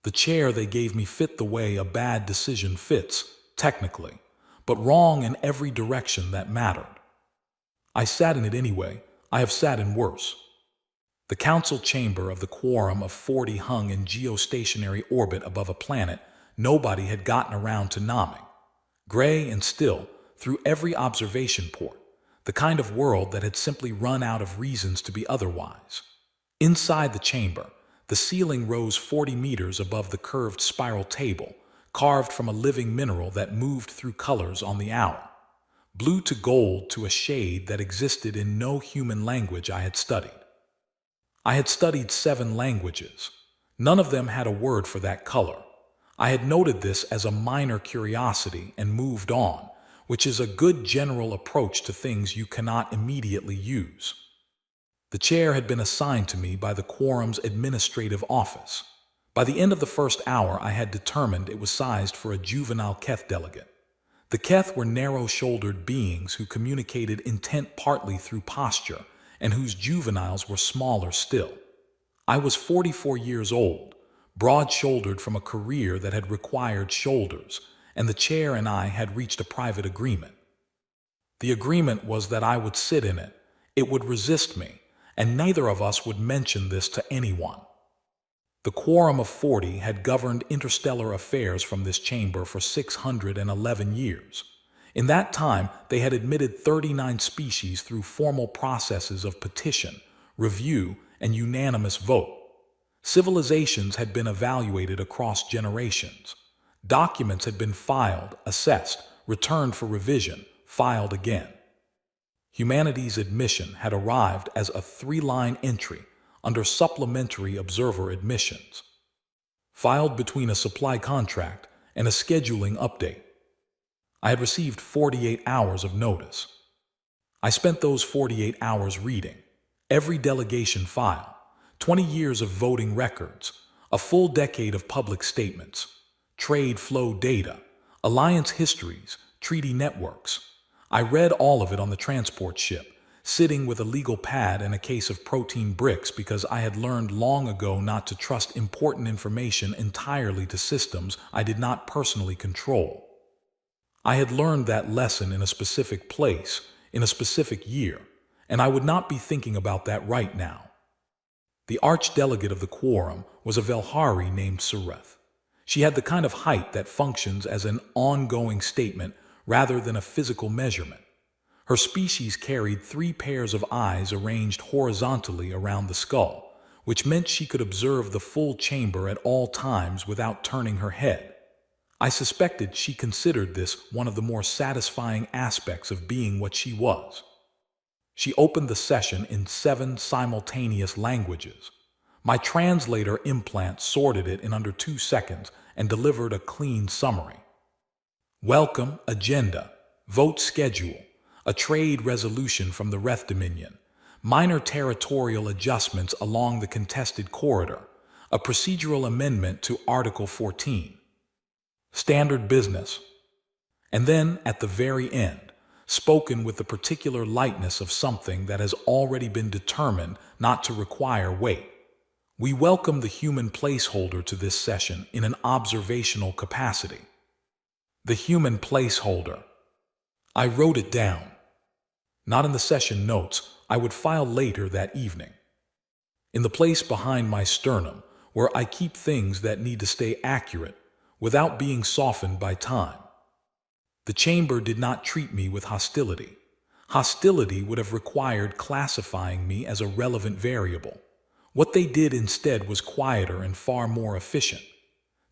The chair they gave me fit the way a bad decision fits, technically, but wrong in every direction that mattered. I sat in it anyway. I have sat in worse. The council chamber of the Quorum of 40 hung in geostationary orbit above a planet nobody had gotten around to nomming. Gray and still, through every observation port, the kind of world that had simply run out of reasons to be otherwise. Inside the chamber, the ceiling rose 40 meters above the curved spiral table, carved from a living mineral that moved through colors on the hour, blue to gold to a shade that existed in no human language I had studied. I had studied 7 languages. None of them had a word for that color. I had noted this as a minor curiosity and moved on, which is a good general approach to things you cannot immediately use. The chair had been assigned to me by the Quorum's administrative office. By the end of the first hour, I had determined it was sized for a juvenile Keth delegate. The Keth were narrow-shouldered beings who communicated intent partly through posture, and whose juveniles were smaller still. I was 44 years old, broad-shouldered from a career that had required shoulders, and the chair and I had reached a private agreement. The agreement was that I would sit in it, it would resist me, and neither of us would mention this to anyone. The Quorum of 40 had governed interstellar affairs from this chamber for 611 years. In that time, they had admitted 39 species through formal processes of petition, review, and unanimous vote. Civilizations had been evaluated across generations. Documents had been filed, assessed, returned for revision, filed again. Humanity's admission had arrived as a 3-line entry under supplementary observer admissions, filed between a supply contract and a scheduling update. I had received 48 hours of notice. I spent those 48 hours reading every delegation file, 20 years of voting records, a full decade of public statements, trade flow data, alliance histories, treaty networks. I read all of it on the transport ship, sitting with a legal pad and a case of protein bricks because I had learned long ago not to trust important information entirely to systems I did not personally control. I had learned that lesson in a specific place, in a specific year, and I would not be thinking about that right now. The archdelegate of the Quorum was a Velhari named Sereth. She had the kind of height that functions as an ongoing statement rather than a physical measurement. Her species carried 3 pairs of eyes arranged horizontally around the skull, which meant she could observe the full chamber at all times without turning her head. I suspected she considered this one of the more satisfying aspects of being what she was. She opened the session in 7 simultaneous languages. My translator implant sorted it in under 2 seconds and delivered a clean summary. Welcome, agenda, vote schedule, a trade resolution from the Reth Dominion, minor territorial adjustments along the contested corridor, a procedural amendment to Article 14. Standard business. And then, at the very end, spoken with the particular lightness of something that has already been determined not to require weight. We welcome the human placeholder to this session in an observational capacity. The human placeholder. I wrote it down. Not in the session notes I would file later that evening. In the place behind my sternum, where I keep things that need to stay accurate, without being softened by time. The chamber did not treat me with hostility. Hostility would have required classifying me as a relevant variable. What they did instead was quieter and far more efficient.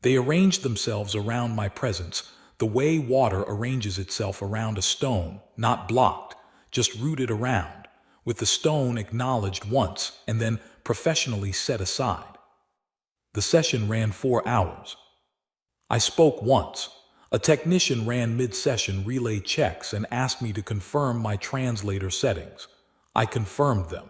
They arranged themselves around my presence the way water arranges itself around a stone, not blocked, just rooted around, with the stone acknowledged once and then professionally set aside. The session ran 4 hours. I spoke once. A technician ran mid-session relay checks and asked me to confirm my translator settings. I confirmed them.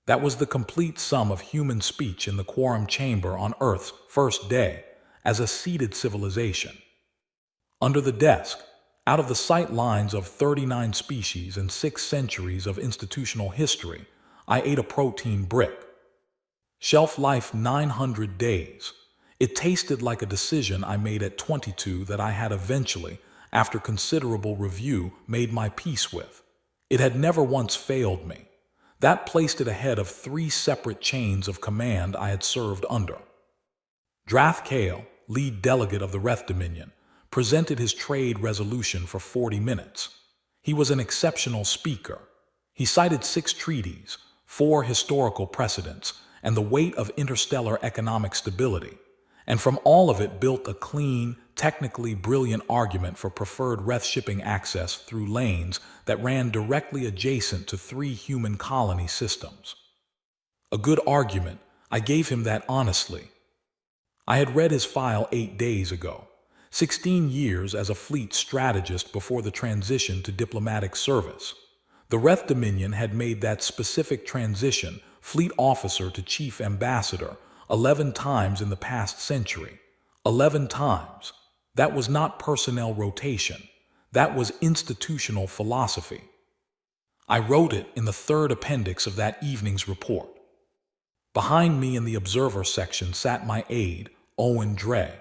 That was the complete sum of human speech in the Quorum chamber on Earth's first day as a seated civilization. Under the desk, out of the sight lines of 39 species and 6 centuries of institutional history, I ate a protein brick. Shelf life 900 days. It tasted like a decision I made at 22 that I had eventually, after considerable review, made my peace with. It had never once failed me. That placed it ahead of 3 separate chains of command I had served under. Drath Kale, lead delegate of the Reth Dominion, presented his trade resolution for 40 minutes. He was an exceptional speaker. He cited 6 treaties, 4 historical precedents, and the weight of interstellar economic stability, and from all of it built a clean, technically brilliant argument for preferred Reth shipping access through lanes that ran directly adjacent to 3 human colony systems. A good argument, I gave him that honestly. I had read his file 8 days ago, 16 years as a fleet strategist before the transition to diplomatic service. The Reth Dominion had made that specific transition, fleet officer to chief ambassador, 11 times in the past century. 11 times. That was not personnel rotation. That was institutional philosophy. I wrote it in the 3rd appendix of that evening's report. Behind me in the observer section sat my aide, Owen Dre,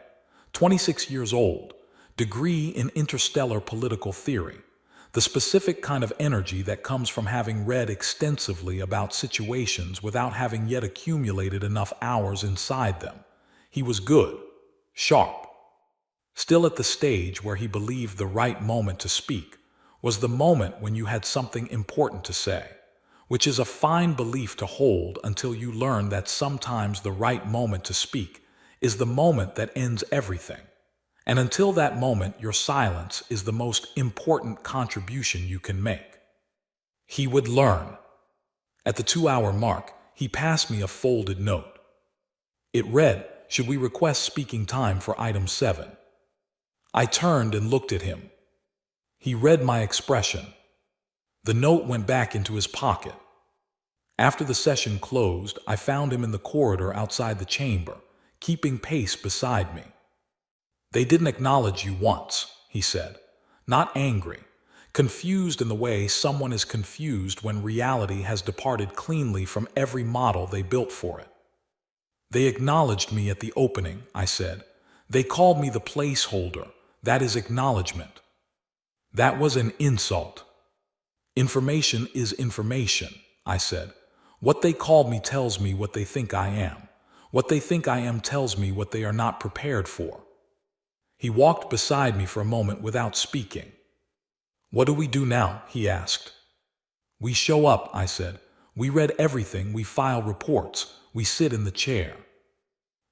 26 years old, degree in interstellar political theory, the specific kind of energy that comes from having read extensively about situations without having yet accumulated enough hours inside them. He was good, sharp. Still at the stage where he believed the right moment to speak was the moment when you had something important to say, which is a fine belief to hold until you learn that sometimes the right moment to speak is the moment that ends everything. And until that moment, your silence is the most important contribution you can make. He would learn. At the 2-hour mark, he passed me a folded note. It read, "Should we request speaking time for item 7? I turned and looked at him. He read my expression. The note went back into his pocket. After the session closed, I found him in the corridor outside the chamber, keeping pace beside me. "They didn't acknowledge you once," he said. Not angry, confused in the way someone is confused when reality has departed cleanly from every model they built for it. "They acknowledged me at the opening," I said. "They called me the placeholder. That is acknowledgement." That was an insult. "Information is information," I said. "What they called me tells me what they think I am. What they think I am tells me what they are not prepared for." He walked beside me for a moment without speaking. "What do we do now?" he asked. "We show up," I said. "We read everything, we file reports, we sit in the chair."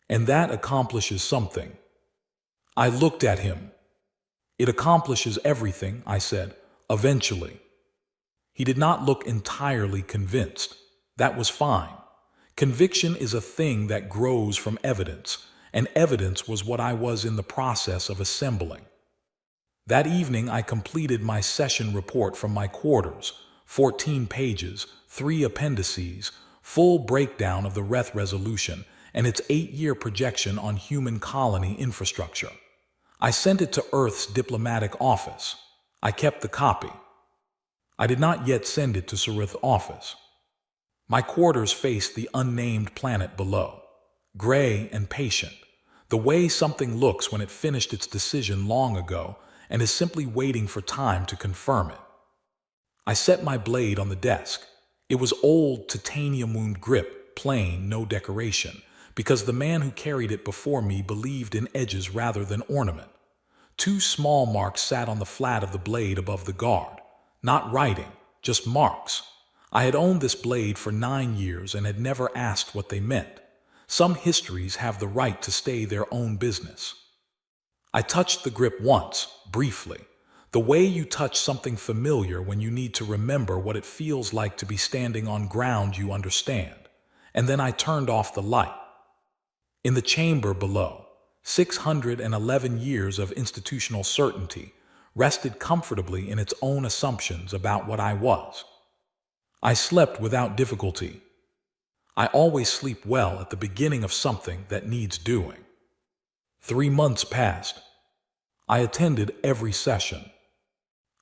"And that accomplishes something." I looked at him. "It accomplishes everything," I said, "eventually." He did not look entirely convinced. That was fine. Conviction is a thing that grows from evidence, and evidence was what I was in the process of assembling. That evening I completed my session report from my quarters, 14 pages, 3 appendices, full breakdown of the Reth resolution, and its 8-year projection on human colony infrastructure. I sent it to Earth's diplomatic office. I kept the copy. I did not yet send it to Sarith's office. My quarters faced the unnamed planet below, gray and patient, the way something looks when it finished its decision long ago and is simply waiting for time to confirm it. I set my blade on the desk. It was old titanium-wound grip, plain, no decoration, because the man who carried it before me believed in edges rather than ornament. 2 small marks sat on the flat of the blade above the guard. Not writing, just marks. I had owned this blade for 9 years and had never asked what they meant. Some histories have the right to stay their own business. I touched the grip once, briefly, the way you touch something familiar when you need to remember what it feels like to be standing on ground you understand, and then I turned off the light. In the chamber below, 611 years of institutional certainty rested comfortably in its own assumptions about what I was. I slept without difficulty. I always sleep well at the beginning of something that needs doing. 3 months passed. I attended every session.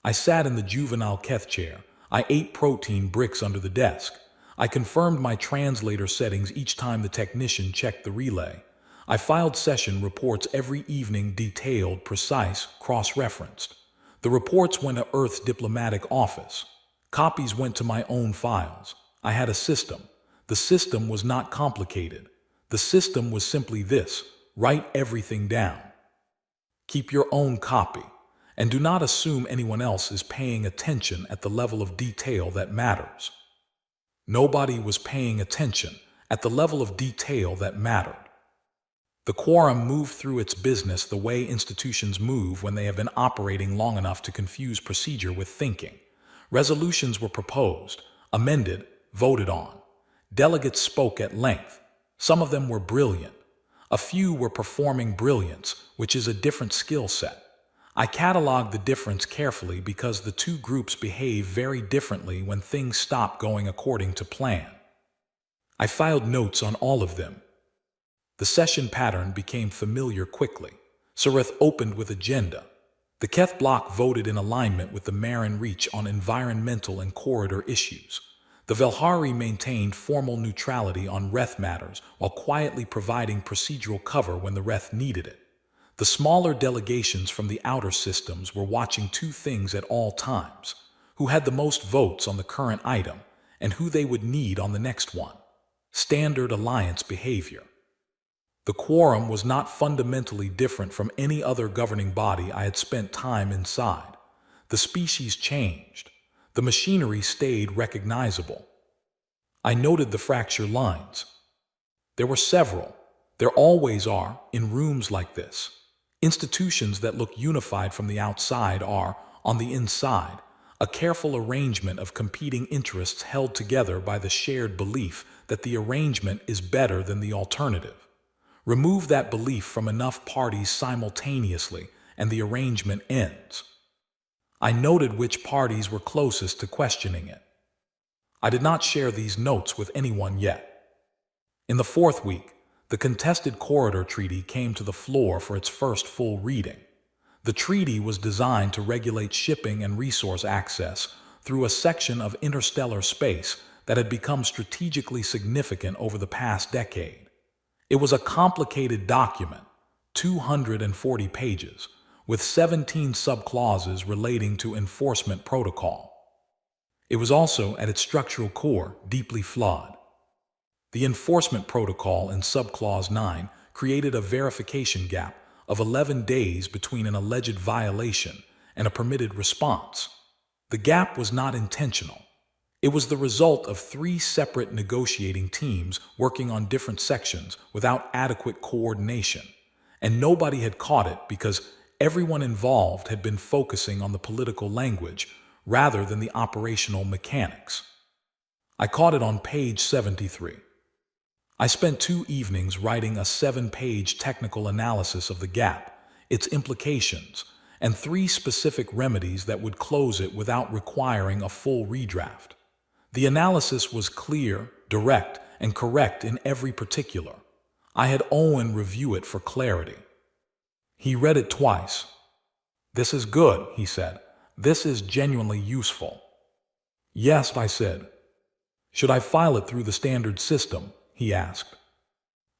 I sat in the juvenile Keth chair. I ate protein bricks under the desk. I confirmed my translator settings each time the technician checked the relay. I filed session reports every evening, detailed, precise, cross-referenced. The reports went to Earth's diplomatic office. Copies went to my own files. I had a system. The system was not complicated. The system was simply this: write everything down. Keep your own copy, and do not assume anyone else is paying attention at the level of detail that matters. Nobody was paying attention at the level of detail that mattered. The quorum moved through its business the way institutions move when they have been operating long enough to confuse procedure with thinking. Resolutions were proposed, amended, voted on. Delegates spoke at length. Some of them were brilliant. A few were performing brilliance, which is a different skill set. I cataloged the difference carefully because the two groups behave very differently when things stop going according to plan. I filed notes on all of them. The session pattern became familiar quickly. Sarith opened with agenda. The Keth bloc voted in alignment with the Marin Reach on environmental and corridor issues. The Velhari maintained formal neutrality on Reth matters while quietly providing procedural cover when the Reth needed it. The smaller delegations from the outer systems were watching two things at all times: who had the most votes on the current item and who they would need on the next one. Standard alliance behavior. The quorum was not fundamentally different from any other governing body I had spent time inside. The species changed. The machinery stayed recognizable. I noted the fracture lines. There were several. There always are in rooms like this. Institutions that look unified from the outside are, on the inside, a careful arrangement of competing interests held together by the shared belief that the arrangement is better than the alternative. Remove that belief from enough parties simultaneously, and the arrangement ends. I noted which parties were closest to questioning it. I did not share these notes with anyone yet. In the fourth week, the contested corridor treaty came to the floor for its first full reading. The treaty was designed to regulate shipping and resource access through a section of interstellar space that had become strategically significant over the past decade. It was a complicated document, 240 pages, with 17 subclauses relating to enforcement protocol. It was also, at its structural core, deeply flawed. The enforcement protocol in subclause 9 created a verification gap of 11 days between an alleged violation and a permitted response. The gap was not intentional. It was the result of 3 separate negotiating teams working on different sections without adequate coordination, and nobody had caught it because everyone involved had been focusing on the political language rather than the operational mechanics. I caught it on page 73. I spent 2 evenings writing a 7-page technical analysis of the gap, its implications, and 3 specific remedies that would close it without requiring a full redraft. The analysis was clear, direct, and correct in every particular. I had Owen review it for clarity. He read it twice. "This is good," he said. "This is genuinely useful." "Yes," I said. "Should I file it through the standard system?" he asked.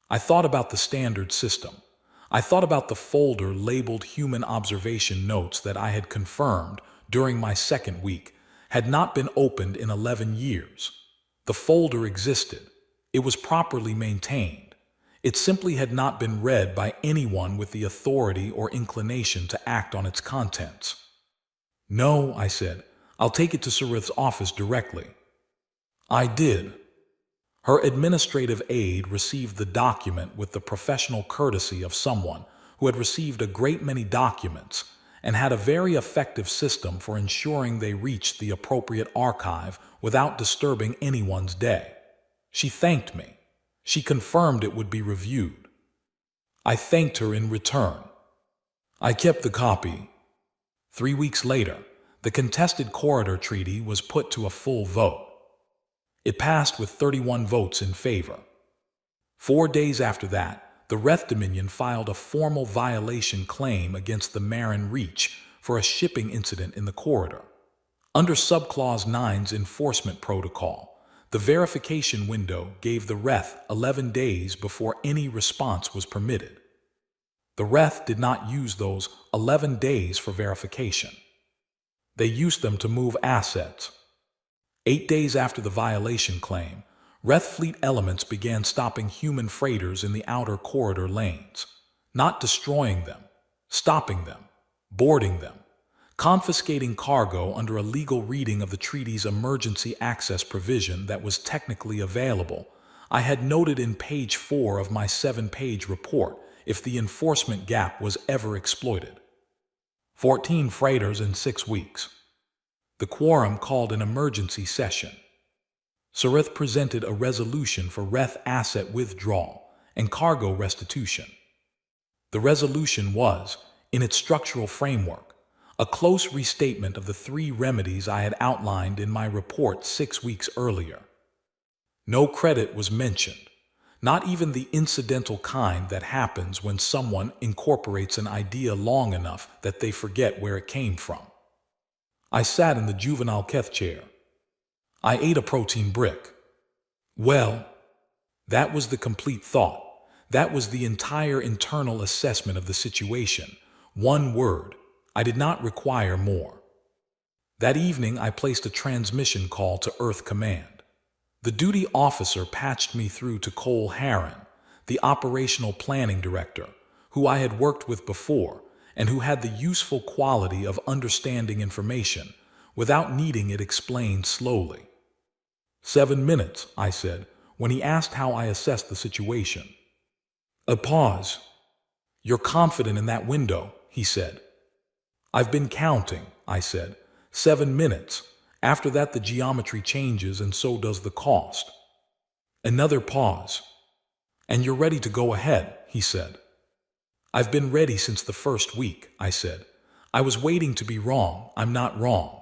I thought about the standard system. I thought about the folder labeled Human Observation Notes that I had confirmed during my second week had not been opened in 11 years. The folder existed. It was properly maintained. It simply had not been read by anyone with the authority or inclination to act on its contents. "No," I said. "I'll take it to Sarith's office directly." I did. Her administrative aide received the document with the professional courtesy of someone who had received a great many documents and had a very effective system for ensuring they reached the appropriate archive without disturbing anyone's day. She thanked me. She confirmed it would be reviewed. I thanked her in return. I kept the copy. 3 weeks later, the contested corridor treaty was put to a full vote. It passed with 31 votes in favor. 4 days after that, the Reth Dominion filed a formal violation claim against the Marin Reach for a shipping incident in the corridor. Under Subclause 9's enforcement protocol, The verification window gave the REF 11 days before any response was permitted. The REF did not use those 11 days for verification. They used them to move assets. 8 days after the violation claim, REF fleet elements began stopping human freighters in the outer corridor lanes, not destroying them, stopping them, boarding them, confiscating cargo under a legal reading of the treaty's emergency access provision that was technically available. I had noted in page 4 of my 7-page report if the enforcement gap was ever exploited. 14 freighters in 6 weeks. The quorum called an emergency session. Sarith presented a resolution for REF asset withdrawal and cargo restitution. The resolution was, in its structural framework, a close restatement of the 3 remedies I had outlined in my report 6 weeks earlier. No credit was mentioned, not even the incidental kind that happens when someone incorporates an idea long enough that they forget where it came from. I sat in the juvenile Keth chair. I ate a protein brick. Well, that was the complete thought. That was the entire internal assessment of the situation. One word. I did not require more. That evening, I placed a transmission call to Earth Command. The duty officer patched me through to Cole Harron, the operational planning director, who I had worked with before and who had the useful quality of understanding information without needing it explained slowly. 7 minutes, I said, when he asked how I assessed the situation. A pause. You're confident in that window, he said. I've been counting, I said. 7 minutes. After that, the geometry changes and so does the cost. Another pause. And you're ready to go ahead, he said. I've been ready since the first week, I said. I was waiting to be wrong. I'm not wrong.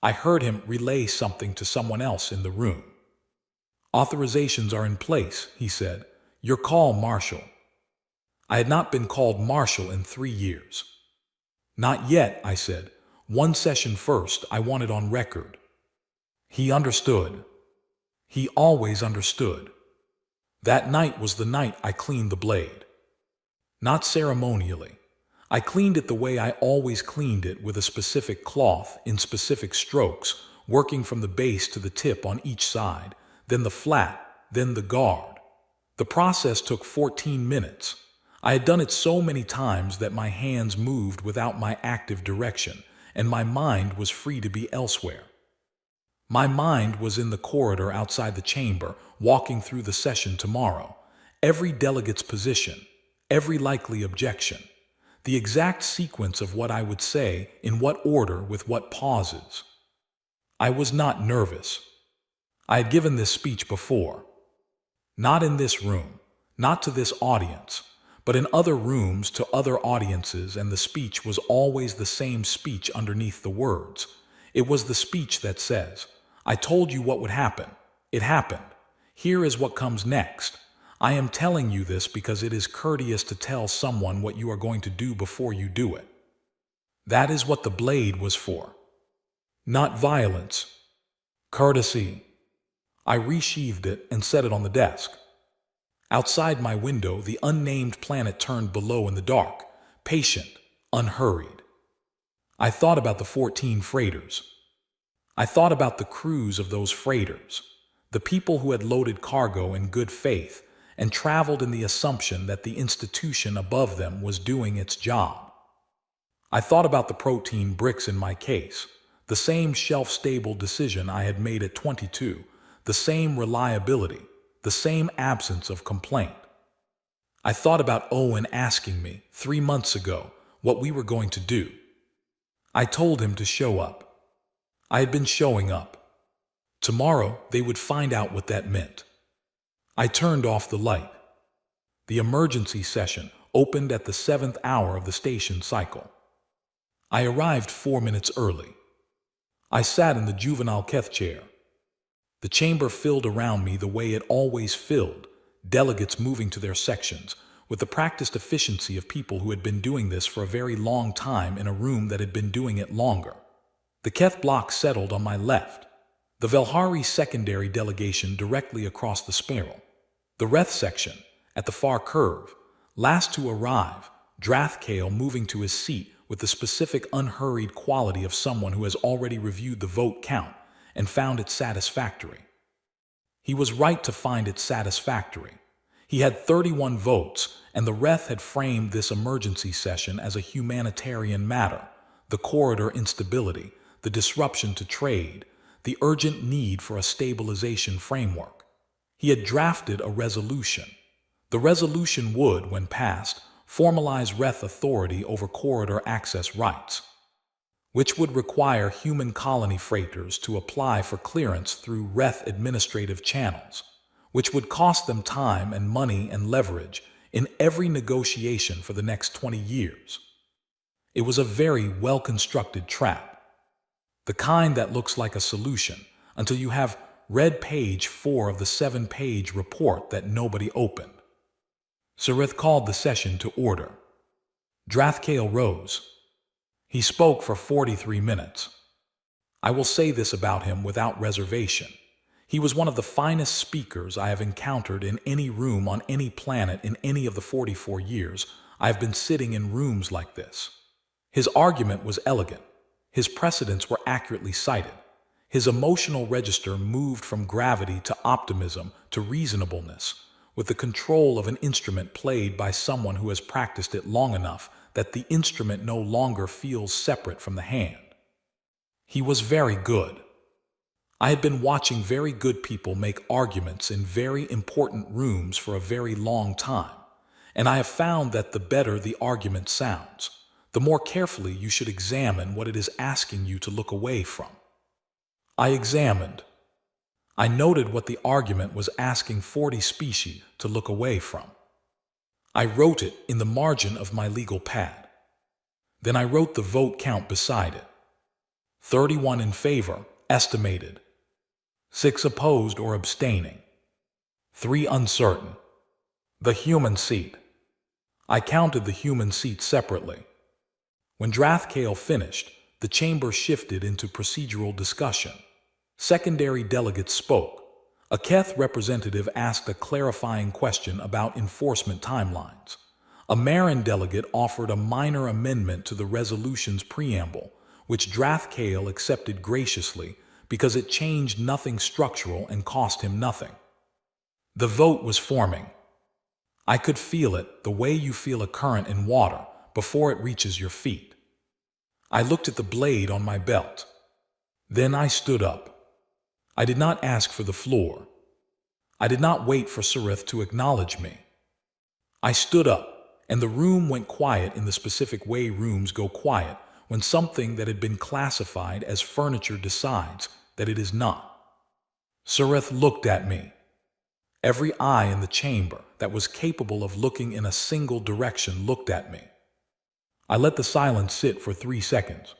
I heard him relay something to someone else in the room. Authorizations are in place, he said. Your call, Marshal. I had not been called Marshal in 3 years. Not yet, I said. 1 session first, I want it on record. He understood. He always understood. That night was the night I cleaned the blade. Not ceremonially. I cleaned it the way I always cleaned it, with a specific cloth in specific strokes, working from the base to the tip on each side, then the flat, then the guard. The process took 14 minutes. I had done it so many times that my hands moved without my active direction, and my mind was free to be elsewhere. My mind was in the corridor outside the chamber, walking through the session tomorrow. Every delegate's position, every likely objection, the exact sequence of what I would say, in what order, with what pauses. I was not nervous. I had given this speech before. Not in this room, not to this audience, but in other rooms to other audiences, and the speech was always the same speech underneath the words. It was the speech that says, I told you what would happen. It happened. Here is what comes next. I am telling you this because it is courteous to tell someone what you are going to do before you do it. That is what the blade was for. Not violence. Courtesy. I resheathed it and set it on the desk. Outside my window, the unnamed planet turned below in the dark, patient, unhurried. I thought about the 14 freighters. I thought about the crews of those freighters, the people who had loaded cargo in good faith and traveled in the assumption that the institution above them was doing its job. I thought about the protein bricks in my case, the same shelf-stable decision I had made at 22, the same reliability, the same absence of complaint. I thought about Owen asking me 3 months ago what we were going to do. I told him to show up. I had been showing up. Tomorrow they would find out what that meant. I turned off the light. The emergency session opened at the 7th hour of the station cycle. I arrived 4 minutes early. I sat in the juvenile Keth chair. The chamber filled around me the way it always filled, delegates moving to their sections, with the practiced efficiency of people who had been doing this for a very long time in a room that had been doing it longer. The Keth block settled on my left. The Velhari secondary delegation directly across the spiral. The Reth section, at the far curve, last to arrive, Drathkale moving to his seat with the specific unhurried quality of someone who has already reviewed the vote count and found it satisfactory. He was right to find it satisfactory. He had 31 votes, and the Reth had framed this emergency session as a humanitarian matter, the corridor instability, the disruption to trade, the urgent need for a stabilization framework. He had drafted a resolution. The resolution would, when passed, formalize Reth authority over corridor access rights, which would require human colony freighters to apply for clearance through Reth administrative channels, which would cost them time and money and leverage in every negotiation for the next 20 years. It was a very well-constructed trap, the kind that looks like a solution until you have read page 4 of the 7-page report that nobody opened. Sarith called the session to order. Drathkale rose. He spoke for 43 minutes. I will say this about him without reservation. He was one of the finest speakers I have encountered in any room on any planet in any of the 44 years I have been sitting in rooms like this. His argument was elegant. His precedents were accurately cited. His emotional register moved from gravity to optimism to reasonableness, with the control of an instrument played by someone who has practiced it long enough that the instrument no longer feels separate from the hand. He was very good. I had been watching very good people make arguments in very important rooms for a very long time, and I have found that the better the argument sounds, the more carefully you should examine what it is asking you to look away from. I examined. I noted what the argument was asking 40 species to look away from. I wrote it in the margin of my legal pad. Then I wrote the vote count beside it. 31 in favor, estimated. 6 opposed or abstaining. 3 uncertain. The human seat. I counted the human seats separately. When Drathkale finished, the chamber shifted into procedural discussion. Secondary delegates spoke. A Keth representative asked a clarifying question about enforcement timelines. A Marin delegate offered a minor amendment to the resolution's preamble, which Drathkale accepted graciously because it changed nothing structural and cost him nothing. The vote was forming. I could feel it, the way you feel a current in water before it reaches your feet. I looked at the blade on my belt. Then I stood up. I did not ask for the floor. I did not wait for Sarith to acknowledge me. I stood up, and the room went quiet in the specific way rooms go quiet when something that had been classified as furniture decides that it is not. Sarith looked at me. Every eye in the chamber that was capable of looking in a single direction looked at me. I let the silence sit for 3 seconds.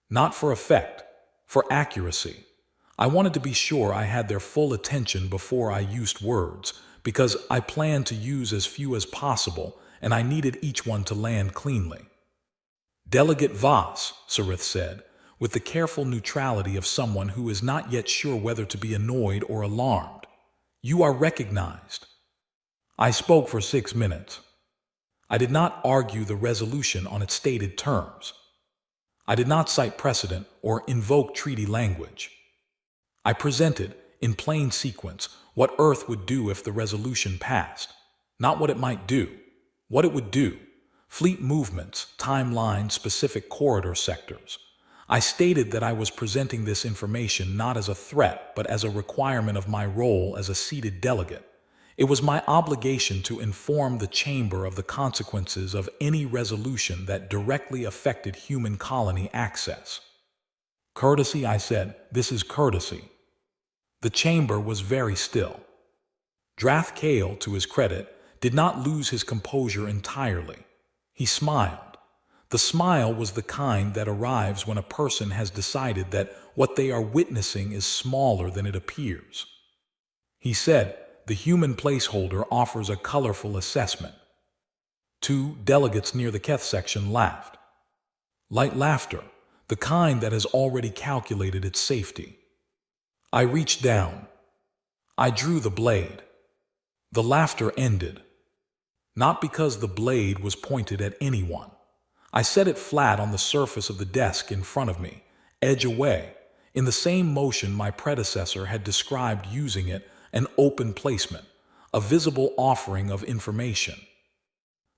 Not for effect, for accuracy. I wanted to be sure I had their full attention before I used words, because I planned to use as few as possible, and I needed each one to land cleanly. Delegate Voss, Sarith said, with the careful neutrality of someone who is not yet sure whether to be annoyed or alarmed. You are recognized. I spoke for 6 minutes. I did not argue the resolution on its stated terms. I did not cite precedent or invoke treaty language. I presented, in plain sequence, what Earth would do if the resolution passed. Not what it might do. What it would do. Fleet movements, timeline, specific corridor sectors. I stated that I was presenting this information not as a threat, but as a requirement of my role as a seated delegate. It was my obligation to inform the chamber of the consequences of any resolution that directly affected human colony access. Courtesy, I said, this is courtesy. The chamber was very still. Drathkale, to his credit, did not lose his composure entirely. He smiled. The smile was the kind that arrives when a person has decided that what they are witnessing is smaller than it appears. He said, the human placeholder offers a colorful assessment. 2 delegates near the Keth section laughed. Light laughter, the kind that has already calculated its safety. I reached down. I drew the blade. The laughter ended. Not because the blade was pointed at anyone. I set it flat on the surface of the desk in front of me, edge away, in the same motion my predecessor had described using it, an open placement, a visible offering of information.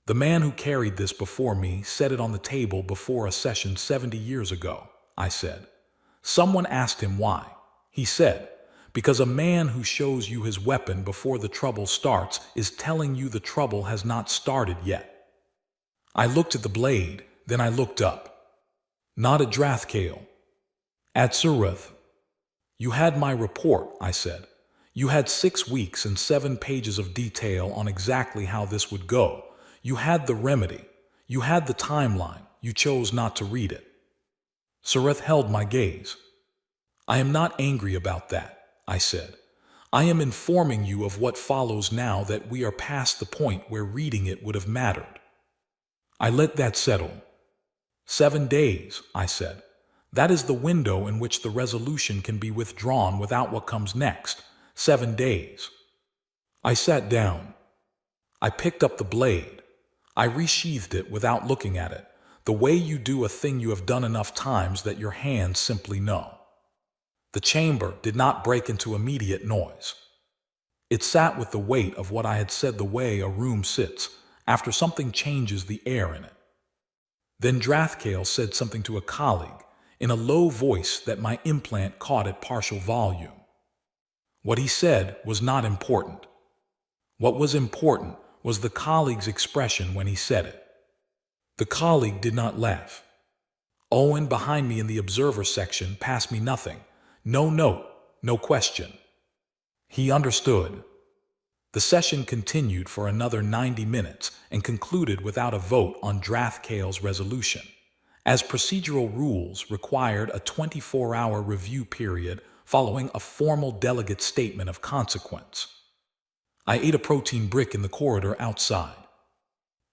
The man who carried this before me set it on the table before a session 70 years ago, I said. Someone asked him why. He said, because a man who shows you his weapon before the trouble starts is telling you the trouble has not started yet. I looked at the blade, then I looked up. Not at Drathkale. At Surath. You had my report, I said. You had 6 weeks and 7 pages of detail on exactly how this would go. You had the remedy. You had the timeline. You chose not to read it. Surath held my gaze. I am not angry about that, I said. I am informing you of what follows now that we are past the point where reading it would have mattered. I let that settle. 7 days, I said. That is the window in which the resolution can be withdrawn without what comes next. 7 days. I sat down. I picked up the blade. I resheathed it without looking at it, the way you do a thing you have done enough times that your hands simply know. The chamber did not break into immediate noise. It sat with the weight of what I had said, the way a room sits after something changes the air in it. Then Drathkale said something to a colleague in a low voice that my implant caught at partial volume. What he said was not important. What was important was the colleague's expression when he said it. The colleague did not laugh. Owen, behind me in the observer section, passed me nothing. No note, no question. He understood. The session continued for another 90 minutes and concluded without a vote on Drathkale's resolution, as procedural rules required a 24-hour review period following a formal delegate statement of consequence. I ate a protein brick in the corridor outside.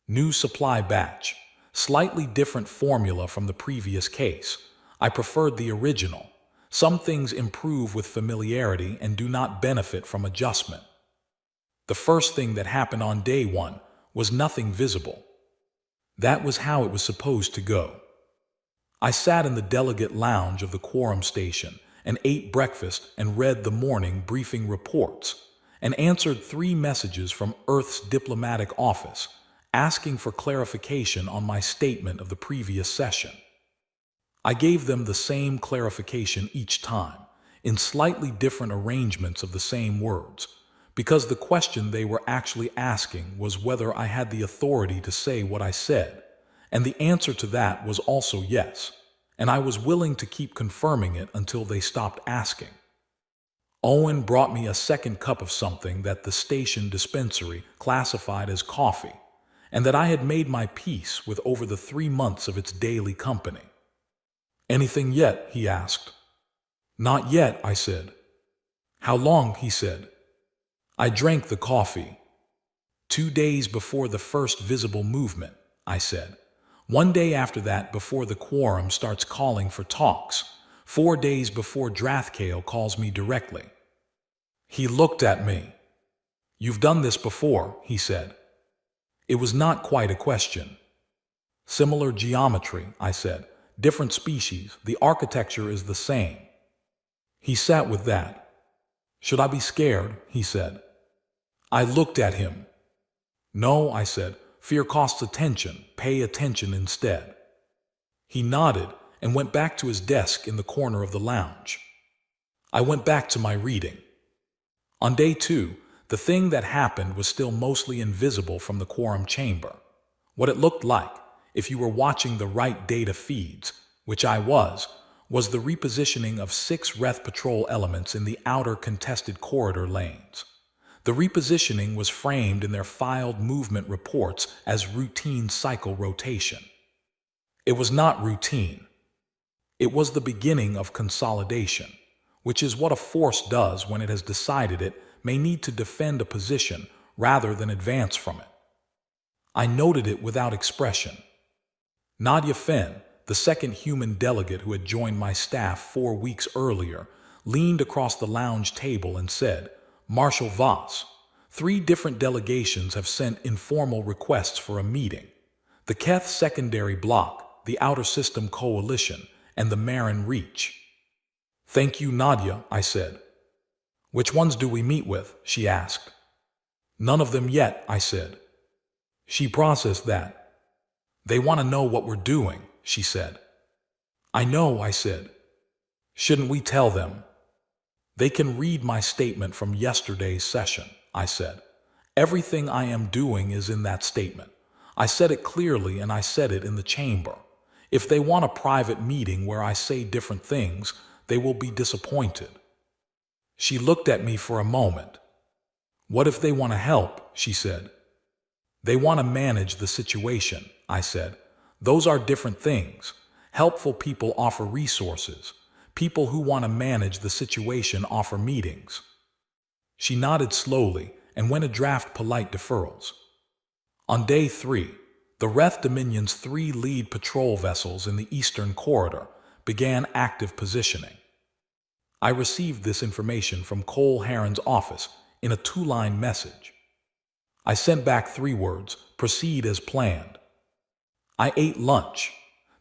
New supply batch, slightly different formula from the previous case. I preferred the original. Some things improve with familiarity and do not benefit from adjustment. The first thing that happened on day 1 was nothing visible. That was how it was supposed to go. I sat in the delegate lounge of the quorum station and ate breakfast and read the morning briefing reports and answered 3 messages from Earth's diplomatic office asking for clarification on my statement of the previous session. I gave them the same clarification each time, in slightly different arrangements of the same words, because the question they were actually asking was whether I had the authority to say what I said, and the answer to that was also yes, and I was willing to keep confirming it until they stopped asking. Owen brought me a second cup of something that the station dispensary classified as coffee, and that I had made my peace with over the 3 months of its daily company. Anything yet? He asked. Not yet, I said. How long? He said. I drank the coffee. 2 days before the first visible movement, I said. 1 day after that before the quorum starts calling for talks. 4 days before Drathkale calls me directly. He looked at me. You've done this before, he said. It was not quite a question. Similar geometry, I said. Different species, the architecture is the same. He sat with that. Should I be scared? He said. I looked at him. No, I said. Fear costs attention. Pay attention instead. He nodded and went back to his desk in the corner of the lounge. I went back to my reading. On day 2, the thing that happened was still mostly invisible from the quorum chamber. What it looked like, if you were watching the right data feeds, which I was the repositioning of 6 Reth patrol elements in the outer contested corridor lanes. The repositioning was framed in their filed movement reports as routine cycle rotation. It was not routine. It was the beginning of consolidation, which is what a force does when it has decided it may need to defend a position rather than advance from it. I noted it without expression. Nadia Fenn, the second human delegate who had joined my staff 4 weeks earlier, leaned across the lounge table and said, "Marshal Voss, 3 different delegations have sent informal requests for a meeting. The Keth Secondary Bloc, the Outer System Coalition, and the Marin Reach." "Thank you, Nadia," I said. "Which ones do we meet with?" she asked. "None of them yet," I said. She processed that. "They want to know what we're doing," she said. "I know," I said. "Shouldn't we tell them?" "They can read my statement from yesterday's session," I said. "Everything I am doing is in that statement. I said it clearly and I said it in the chamber. If they want a private meeting where I say different things, they will be disappointed." She looked at me for a moment. "What if they want to help?" she said. "They want to manage the situation," I said. "Those are different things. Helpful people offer resources. People who want to manage the situation offer meetings." She nodded slowly and went to draft polite deferrals. On day 3, the Wrath Dominion's 3 lead patrol vessels in the Eastern Corridor began active positioning. I received this information from Cole Heron's office in a 2-line message. I sent back 3 words: "Proceed as planned." I ate lunch.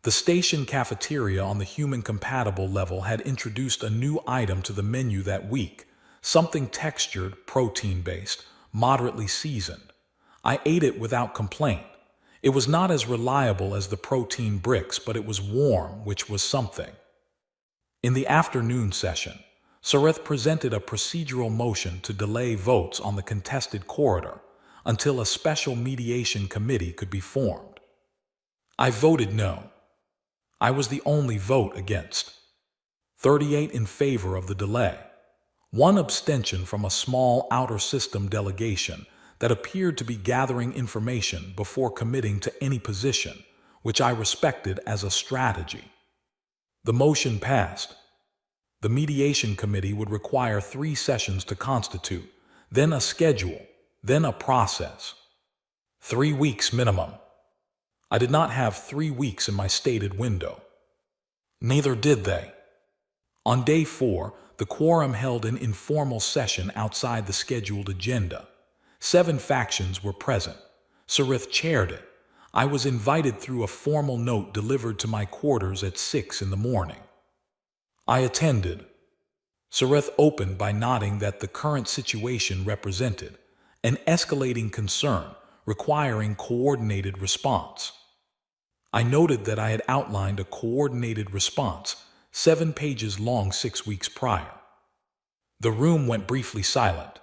The station cafeteria on the human-compatible level had introduced a new item to the menu that week, something textured, protein-based, moderately seasoned. I ate it without complaint. It was not as reliable as the protein bricks, but it was warm, which was something. In the afternoon session, Sareth presented a procedural motion to delay votes on the contested corridor until a special mediation committee could be formed. I voted no. I was the only vote against. 38 in favor of the delay. 1 abstention from a small outer system delegation that appeared to be gathering information before committing to any position, which I respected as a strategy. The motion passed. The mediation committee would require 3 sessions to constitute, then a schedule, then a process. 3 weeks minimum. I did not have 3 weeks in my stated window. Neither did they. On day 4, the quorum held an informal session outside the scheduled agenda. 7 factions were present. Sareth chaired it. I was invited through a formal note delivered to my quarters at 6 in the morning. I attended. Sareth opened by noting that the current situation represented an escalating concern requiring coordinated response. I noted that I had outlined a coordinated response, 7 pages long 6 weeks prior. The room went briefly silent.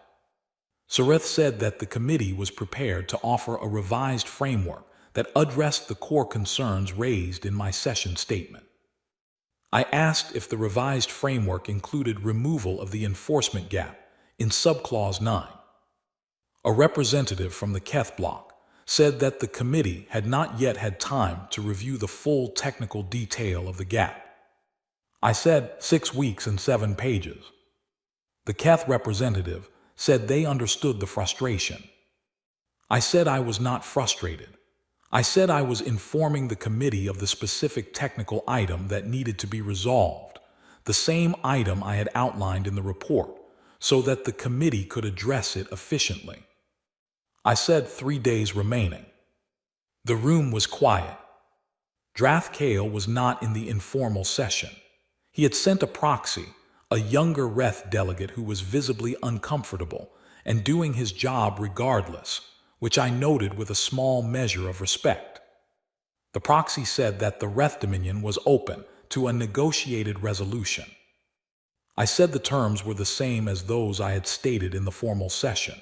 Sareth said that the committee was prepared to offer a revised framework that addressed the core concerns raised in my session statement. I asked if the revised framework included removal of the enforcement gap in subclause 9. A representative from the Keth block said that the committee had not yet had time to review the full technical detail of the gap. I said 6 weeks and 7 pages. The Keth representative said they understood the frustration. I said I was not frustrated. I said I was informing the committee of the specific technical item that needed to be resolved, the same item I had outlined in the report, so that the committee could address it efficiently. I said 3 days remaining. The room was quiet. Drath Kale was not in the informal session. He had sent a proxy, a younger Reth delegate who was visibly uncomfortable and doing his job regardless, which I noted with a small measure of respect. The proxy said that the Wrath Dominion was open to a negotiated resolution. I said the terms were the same as those I had stated in the formal session.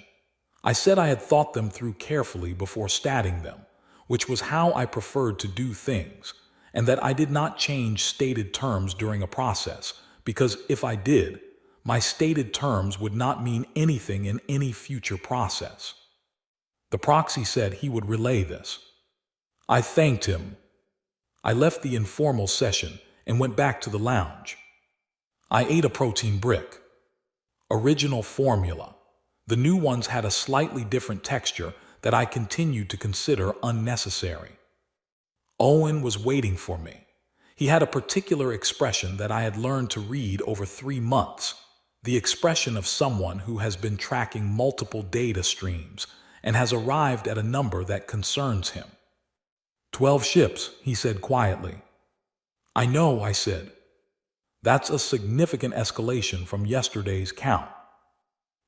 I said I had thought them through carefully before statting them, which was how I preferred to do things, and that I did not change stated terms during a process, because if I did, my stated terms would not mean anything in any future process. The proxy said he would relay this. I thanked him. I left the informal session and went back to the lounge. I ate a protein brick. Original formula. The new ones had a slightly different texture that I continued to consider unnecessary. Owen was waiting for me. He had a particular expression that I had learned to read over 3 months, the expression of someone who has been tracking multiple data streams and has arrived at a number that concerns him. 12 ships, he said quietly. I know, I said. That's a significant escalation from yesterday's count.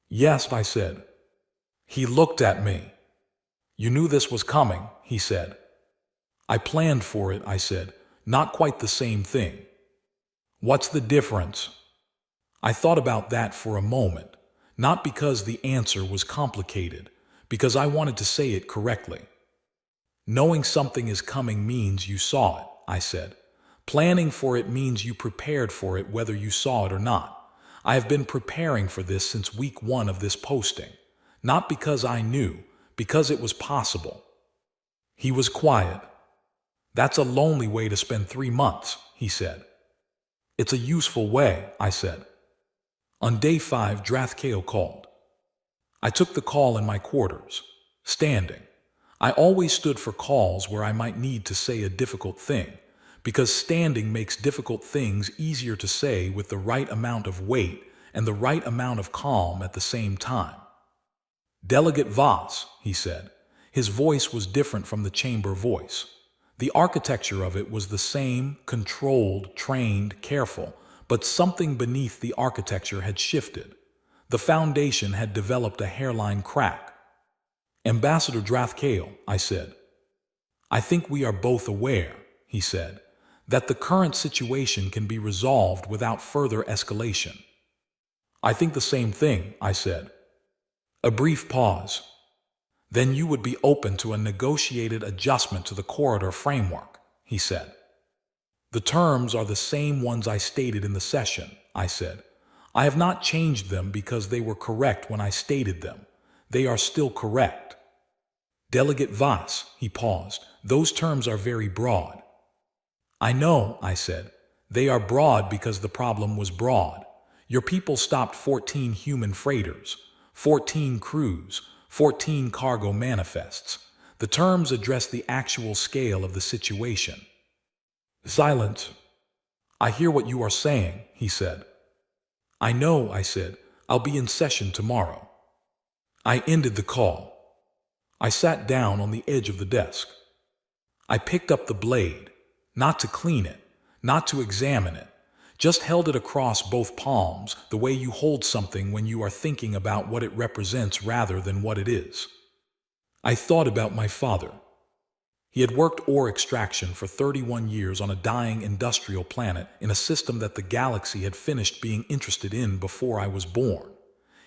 Yes, I said. He looked at me. You knew this was coming, he said. I planned for it, I said. Not quite the same thing. What's the difference? I thought about that for a moment, not because the answer was complicated, because I wanted to say it correctly. Knowing something is coming means you saw it, I said. Planning for it means you prepared for it whether you saw it or not. I have been preparing for this since week 1 of this posting, not because I knew, because it was possible. He was quiet. That's a lonely way to spend 3 months, he said. It's a useful way, I said. On day 5, Drathkale called. I took the call in my quarters, standing. I always stood for calls where I might need to say a difficult thing, because standing makes difficult things easier to say with the right amount of weight and the right amount of calm at the same time. Delegate Voss, he said. His voice was different from the chamber voice. The architecture of it was the same, controlled, trained, careful, but something beneath the architecture had shifted. The foundation had developed a hairline crack. Ambassador Drathkale, I said. I think we are both aware, he said, that the current situation can be resolved without further escalation. I think the same thing, I said. A brief pause. Then you would be open to a negotiated adjustment to the corridor framework, he said. The terms are the same ones I stated in the session, I said. I have not changed them because they were correct when I stated them. They are still correct. Delegate Voss, he paused. Those terms are very broad. I know, I said. They are broad because the problem was broad. Your people stopped 14 human freighters, 14 crews, 14 cargo manifests. The terms address the actual scale of the situation. Silence. I hear what you are saying, he said. I know, I said. I'll be in session tomorrow. I ended the call. I sat down on the edge of the desk. I picked up the blade, not to clean it, not to examine it, just held it across both palms the way you hold something when you are thinking about what it represents rather than what it is. I thought about my father. He had worked ore extraction for 31 years on a dying industrial planet in a system that the galaxy had finished being interested in before I was born.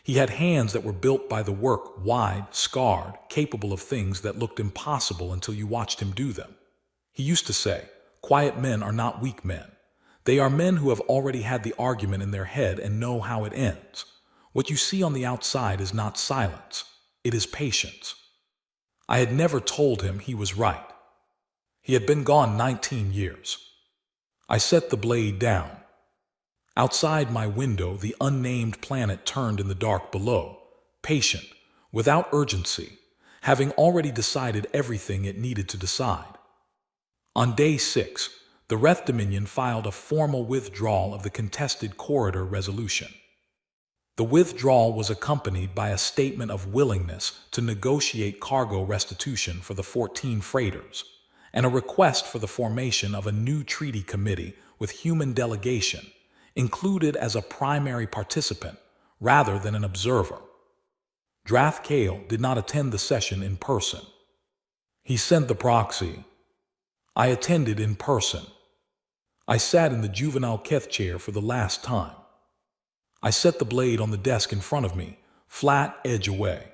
He had hands that were built by the work, wide, scarred, capable of things that looked impossible until you watched him do them. He used to say, quiet men are not weak men. They are men who have already had the argument in their head and know how it ends. What you see on the outside is not silence. It is patience. I had never told him he was right. He had been gone 19 years. I set the blade down. Outside my window, the unnamed planet turned in the dark below, patient, without urgency, having already decided everything it needed to decide. On day 6, the Wreth Dominion filed a formal withdrawal of the contested corridor resolution. The withdrawal was accompanied by a statement of willingness to negotiate cargo restitution for the 14 freighters, and a request for the formation of a new treaty committee with human delegation, included as a primary participant rather than an observer. Drathkale did not attend the session in person. He sent the proxy. I attended in person. I sat in the juvenile Keth chair for the last time. I set the blade on the desk in front of me, flat edge away.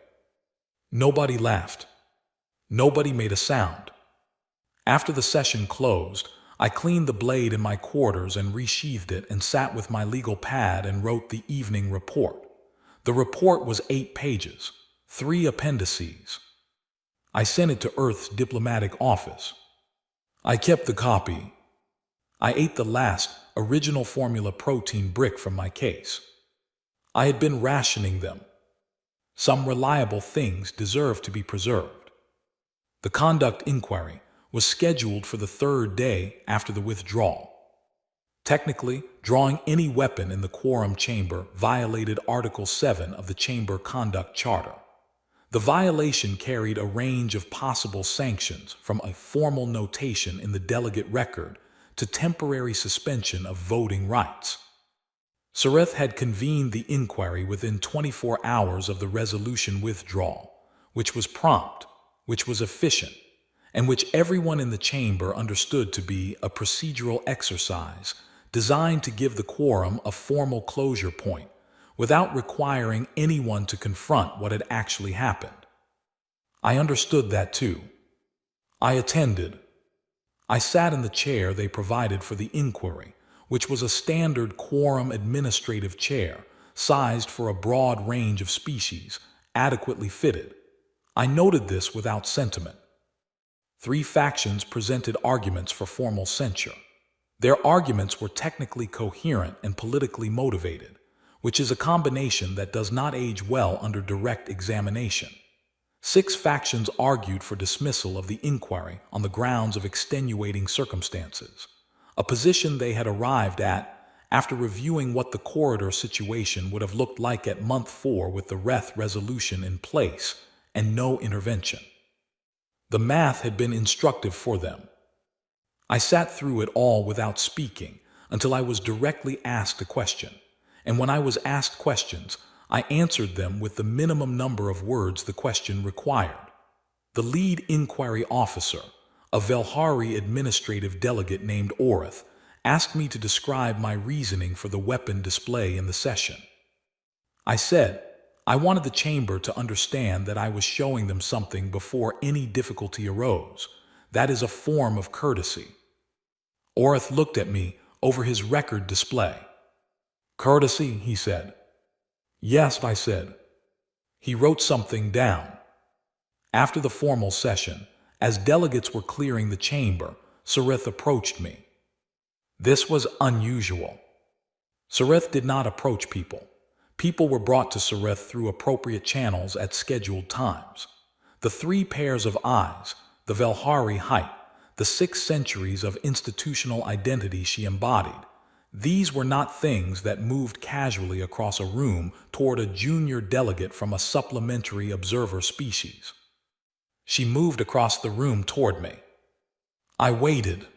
Nobody laughed. Nobody made a sound. After the session closed, I cleaned the blade in my quarters and resheathed it and sat with my legal pad and wrote the evening report. The report was 8 pages, 3 appendices. I sent it to Earth's diplomatic office. I kept the copy. I ate the last original formula protein brick from my case. I had been rationing them. Some reliable things deserved to be preserved. The conduct inquiry was scheduled for the 3rd day after the withdrawal. Technically, drawing any weapon in the quorum chamber violated Article 7 of the Chamber Conduct Charter. The violation carried a range of possible sanctions, from a formal notation in the delegate record to temporary suspension of voting rights. Sareth had convened the inquiry within 24 hours of the resolution withdrawal, which was prompt, which was efficient, and which everyone in the chamber understood to be a procedural exercise designed to give the quorum a formal closure point without requiring anyone to confront what had actually happened. I understood that too. I attended. I sat in the chair they provided for the inquiry, which was a standard quorum administrative chair, sized for a broad range of species, adequately fitted. I noted this without sentiment. 3 factions presented arguments for formal censure. Their arguments were technically coherent and politically motivated, which is a combination that does not age well under direct examination. 6 factions argued for dismissal of the inquiry on the grounds of extenuating circumstances, a position they had arrived at after reviewing what the corridor situation would have looked like at month 4 with the Reth resolution in place and no intervention. The math had been instructive for them. I sat through it all without speaking until I was directly asked a question, and when I was asked questions, I answered them with the minimum number of words the question required. The lead inquiry officer, a Velhari administrative delegate named Orith, asked me to describe my reasoning for the weapon display in the session. I said, I wanted the chamber to understand that I was showing them something before any difficulty arose. That is a form of courtesy. Orith looked at me over his record display. Courtesy, he said. Yes, I said. He wrote something down. After the formal session, as delegates were clearing the chamber, Sareth approached me. This was unusual. Sareth did not approach people. People were brought to Sareth through appropriate channels at scheduled times. The 3 pairs of eyes, the Velhari height, the 6 centuries of institutional identity she embodied, these were not things that moved casually across a room toward a junior delegate from a supplementary observer species. She moved across the room toward me. I waited.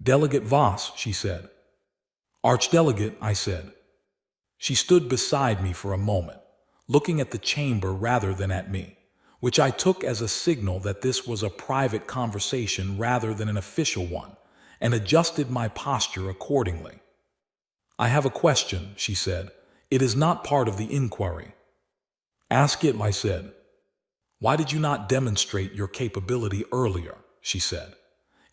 Delegate Voss, she said. Archdelegate, I said. She stood beside me for a moment, looking at the chamber rather than at me, which I took as a signal that this was a private conversation rather than an official one, and adjusted my posture accordingly. I have a question, she said. It is not part of the inquiry. Ask it, I said. Why did you not demonstrate your capability earlier? She said.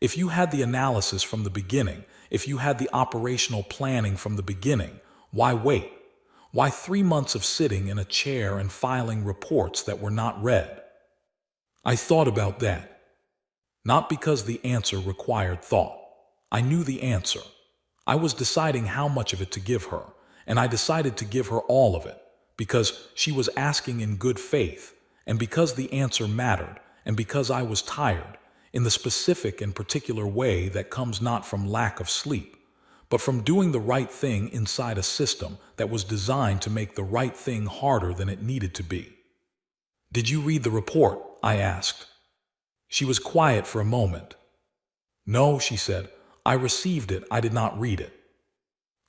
If you had the analysis from the beginning, if you had the operational planning from the beginning, why wait? Why 3 months of sitting in a chair and filing reports that were not read? I thought about that. Not because the answer required thought. I knew the answer. I was deciding how much of it to give her, and I decided to give her all of it, because she was asking in good faith, and because the answer mattered, and because I was tired, in the specific and particular way that comes not from lack of sleep, but from doing the right thing inside a system that was designed to make the right thing harder than it needed to be. Did you read the report? I asked. She was quiet for a moment. No, she said. I received it. I did not read it.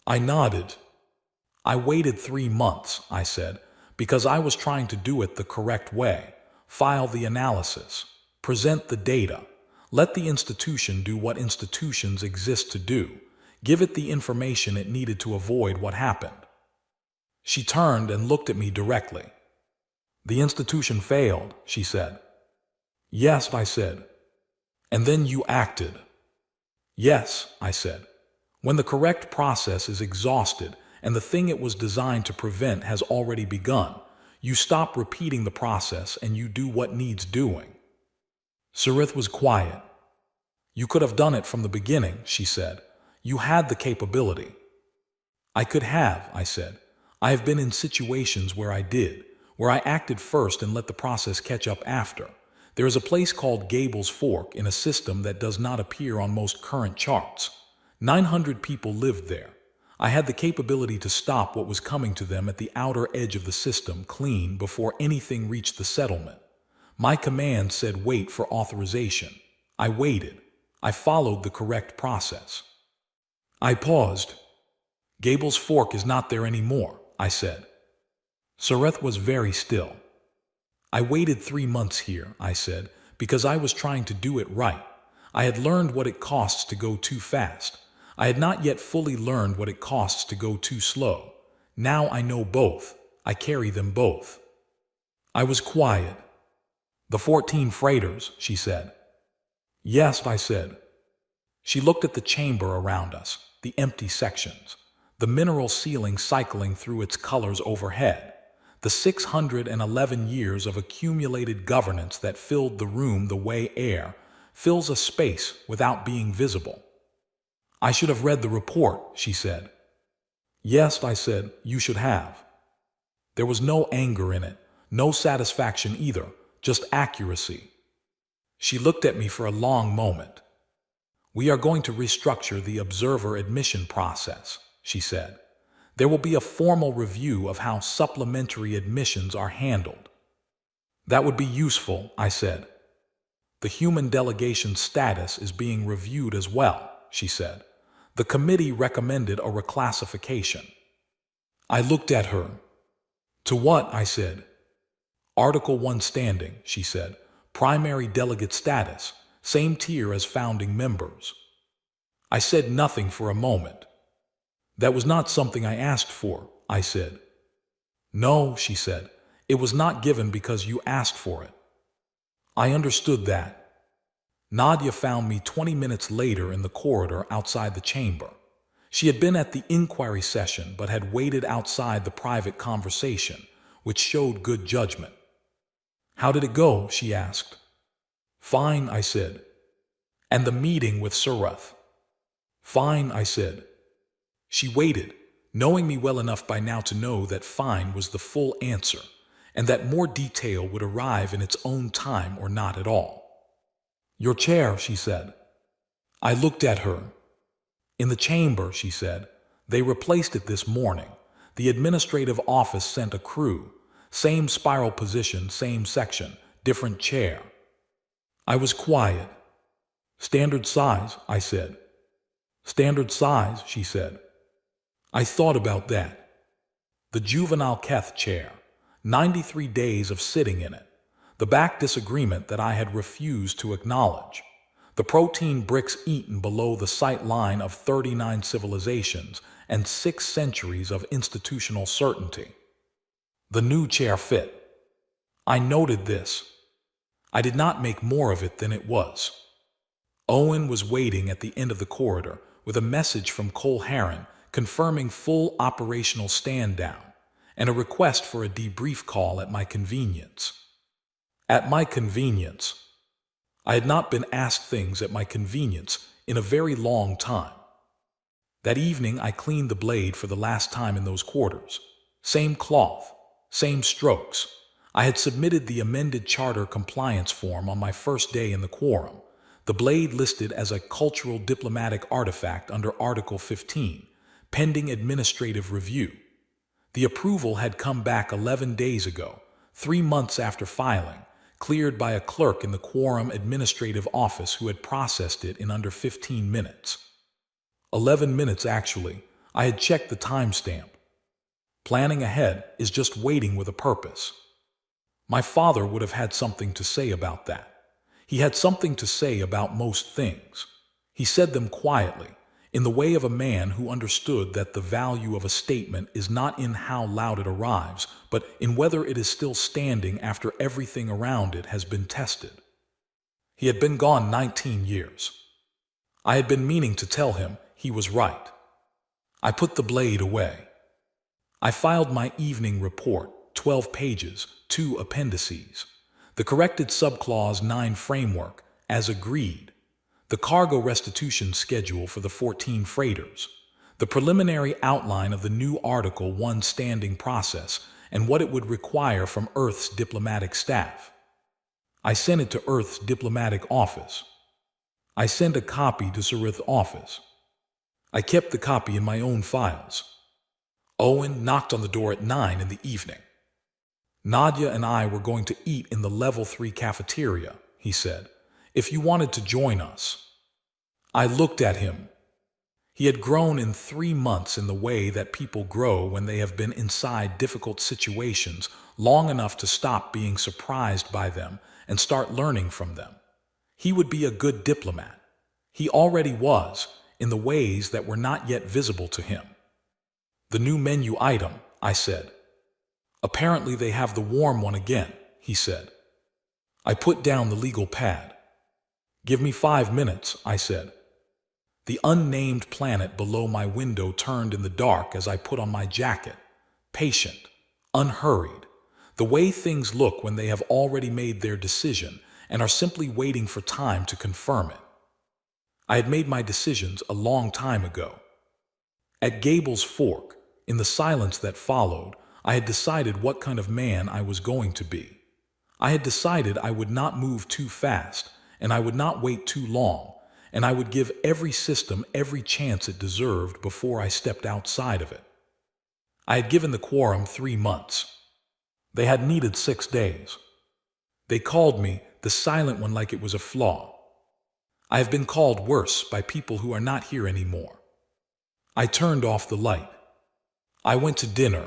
I nodded. I waited 3 months, I said, because I was trying to do it the correct way. File the analysis. Present the data. Let the institution do what institutions exist to do. Give it the information it needed to avoid what happened. She turned and looked at me directly. The institution failed, she said. Yes, I said. And then you acted. Yes, I said. When the correct process is exhausted and the thing it was designed to prevent has already begun, you stop repeating the process and you do what needs doing. Sareth was quiet. You could have done it from the beginning, she said. You had the capability. I could have, I said. I have been in situations where I did, where I acted first and let the process catch up after. There is a place called Gable's Fork in a system that does not appear on most current charts. 900 people lived there. I had the capability to stop what was coming to them at the outer edge of the system clean before anything reached the settlement. My command said wait for authorization. I waited. I followed the correct process. I paused. Gable's fork is not there anymore, I said. Sareth was very still. I waited 3 months here, I said, because I was trying to do it right. I had learned what it costs to go too fast. I had not yet fully learned what it costs to go too slow. Now I know both. I carry them both. I was quiet. The 14 freighters, she said. Yes, I said. She looked at the chamber around us, the empty sections, the mineral ceiling cycling through its colors overhead, the 611 years of accumulated governance that filled the room the way air fills a space without being visible. I should have read the report, she said. Yes, I said, you should have. There was no anger in it, no satisfaction either, just accuracy. She looked at me for a long moment. We are going to restructure the observer admission process, she said. There will be a formal review of how supplementary admissions are handled. That would be useful, I said. The human delegation status is being reviewed as well, she said. The committee recommended a reclassification. I looked at her. To what? I said. Article 1 standing, she said. Primary delegate status, same tier as founding members. I said nothing for a moment. That was not something I asked for, I said. No, she said. It was not given because you asked for it. I understood that. Nadia found me 20 minutes later in the corridor outside the chamber. She had been at the inquiry session but had waited outside the private conversation, which showed good judgment. How did it go? She asked. Fine, I said. And the meeting with Sareth? Fine, I said. She waited, knowing me well enough by now to know that fine was the full answer, and that more detail would arrive in its own time or not at all. Your chair, she said. I looked at her. In the chamber, she said. They replaced it this morning. The administrative office sent a crew. Same spiral position, same section, different chair. I was quiet. Standard size, I said. Standard size, she said. I thought about that. The juvenile Keth chair, 93 days of sitting in it. The back disagreement that I had refused to acknowledge. The protein bricks eaten below the sight line of 39 civilizations and 6 centuries of institutional certainty. The new chair fit. I noted this. I did not make more of it than it was. Owen was waiting at the end of the corridor with a message from Cole Heron confirming full operational stand-down and a request for a debrief call at my convenience. At my convenience. I had not been asked things at my convenience in a very long time. That evening I cleaned the blade for the last time in those quarters. Same cloth, same strokes. I had submitted the amended charter compliance form on my first day in the quorum. The blade listed as a cultural diplomatic artifact under Article 15, pending administrative review. The approval had come back 11 days ago, 3 months after filing, cleared by a clerk in the quorum administrative office who had processed it in under 15 minutes. 11 minutes, actually. I had checked the timestamp. Planning ahead is just waiting with a purpose. My father would have had something to say about that. He had something to say about most things. He said them quietly, in the way of a man who understood that the value of a statement is not in how loud it arrives, but in whether it is still standing after everything around it has been tested. He had been gone 19 years. I had been meaning to tell him he was right. I put the blade away. I filed my evening report, 12 pages, 2 appendices. The corrected subclause 9 framework, as agreed. The cargo restitution schedule for the 14 freighters. The preliminary outline of the new Article 1 standing process and what it would require from Earth's diplomatic staff. I sent it to Earth's diplomatic office. I sent a copy to Sareth's office. I kept the copy in my own files. Owen knocked on the door at 9 in the evening. Nadia and I were going to eat in the level 3 cafeteria, he said, if you wanted to join us. I looked at him. He had grown in 3 months in the way that people grow when they have been inside difficult situations long enough to stop being surprised by them and start learning from them. He would be a good diplomat. He already was, in the ways that were not yet visible to him. The new menu item, I said. Apparently they have the warm one again, he said. I put down the legal pad. Give me 5 minutes, I said. The unnamed planet below my window turned in the dark as I put on my jacket, patient, unhurried, the way things look when they have already made their decision and are simply waiting for time to confirm it. I had made my decisions a long time ago. At Gable's Fork, in the silence that followed, I had decided what kind of man I was going to be. I had decided I would not move too fast, and I would not wait too long, and I would give every system every chance it deserved before I stepped outside of it. I had given the quorum 3 months. They had needed 6 days. They called me the silent one like it was a flaw. I have been called worse by people who are not here anymore. I turned off the light. I went to dinner,